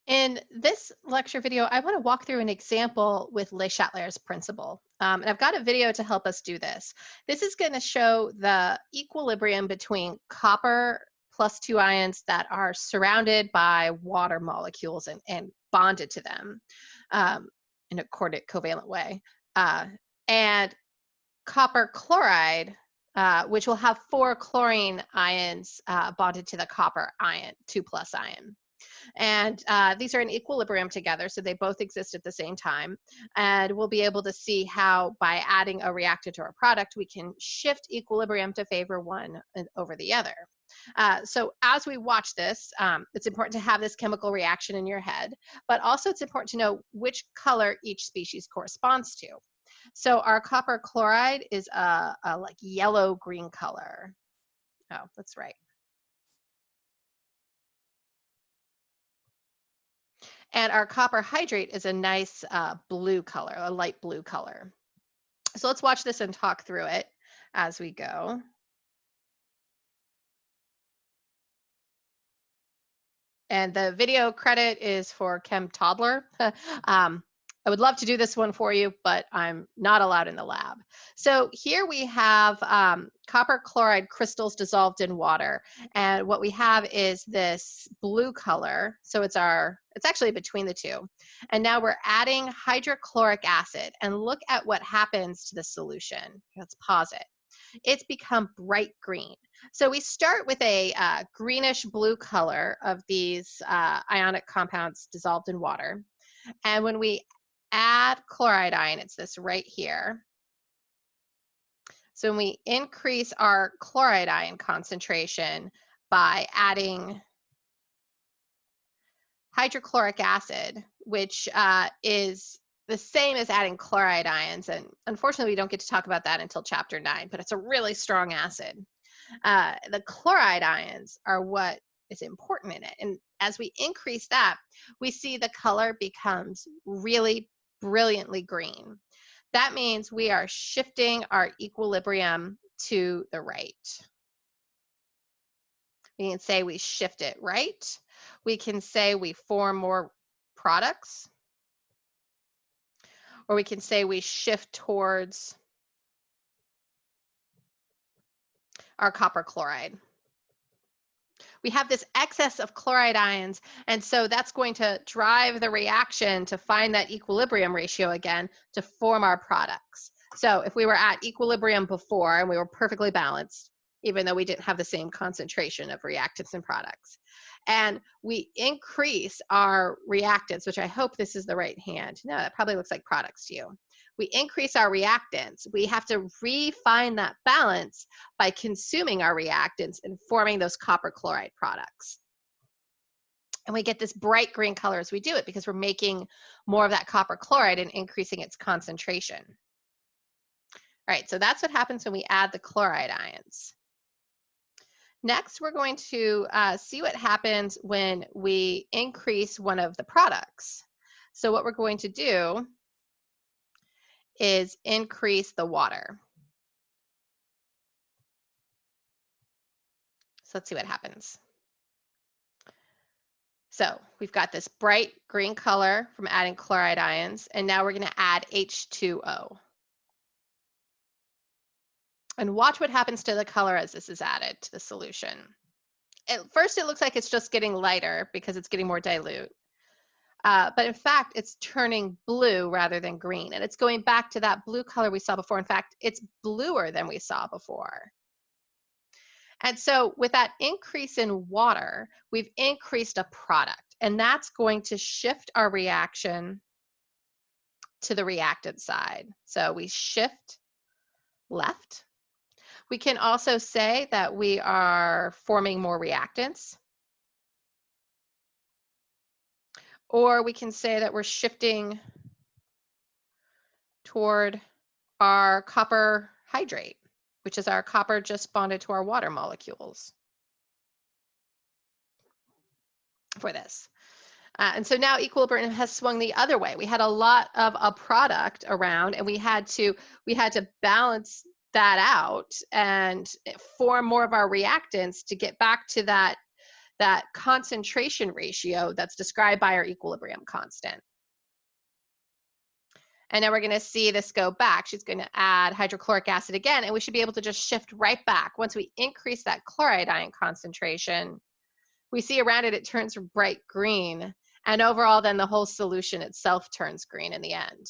In this lecture video, I want to walk through an example with Le Chatelier's principle. And I've got a video to help us do this. This is going to show the equilibrium between copper plus two ions that are surrounded by water molecules and bonded to them in a covalent way. And copper chloride, which will have four chlorine ions bonded to the copper ion, 2+ ion. And these are in equilibrium together, so they both exist at the same time. And we'll be able to see how by adding a reactant or a product, we can shift equilibrium to favor one over the other. So as we watch this, it's important to have this chemical reaction in your head, but also it's important to know which color each species corresponds to. So our copper chloride is a like yellow-green color. Oh, that's right. And our copper hydrate is a nice blue color, a light blue color. So let's watch this and talk through it as we go. And the video credit is for Chem Toddler. I would love to do this one for you, but I'm not allowed in the lab. So here we have copper chloride crystals dissolved in water. And what we have is this blue color. So it's actually between the two. And now we're adding hydrochloric acid, and look at what happens to the solution. Let's pause it. It's become bright green. So we start with a greenish blue color of these ionic compounds dissolved in water. And when we add chloride ion, it's this right here. So when we increase our chloride ion concentration by adding hydrochloric acid, which is the same as adding chloride ions. And unfortunately, we don't get to talk about that until chapter 9, but it's a really strong acid. The chloride ions are what is important in it. And as we increase that, we see the color becomes really brilliantly green. That means we are shifting our equilibrium to the right. We can say we shift it right. We can say we form more products. Or we can say we shift towards our copper chloride. We have this excess of chloride ions, and so that's going to drive the reaction to find that equilibrium ratio again to form our products. So if we were at equilibrium before and we were perfectly balanced, even though we didn't have the same concentration of reactants and products, and we increase our reactants, which I hope this is the right hand. No, that probably looks like products to you. We increase our reactants. We have to refine that balance by consuming our reactants and forming those copper chloride products. And we get this bright green color as we do it because we're making more of that copper chloride and increasing its concentration. All right, so that's what happens when we add the chloride ions. Next, we're going to see what happens when we increase one of the products. So what we're going to do is increase the water. So let's see what happens. So we've got this bright green color from adding chloride ions, and now we're going to add H2O. And watch what happens to the color as this is added to the solution. At first, it looks like it's just getting lighter because it's getting more dilute. But in fact, it's turning blue rather than green. And it's going back to that blue color we saw before. In fact, it's bluer than we saw before. And so with that increase in water, we've increased a product. And that's going to shift our reaction to the reactant side. So we shift left. We can also say that we are forming more reactants. Or we can say that we're shifting toward our copper hydrate, which is our copper just bonded to our water molecules for this. And so now equilibrium has swung the other way. We had a lot of a product around, and we had to balance that out and form more of our reactants to get back to that that concentration ratio that's described by our equilibrium constant. And now we're going to see this go back. She's going to add hydrochloric acid again, and we should be able to just shift right back. Once we increase that chloride ion concentration, we see around it, it turns bright green. And overall, then the whole solution itself turns green in the end.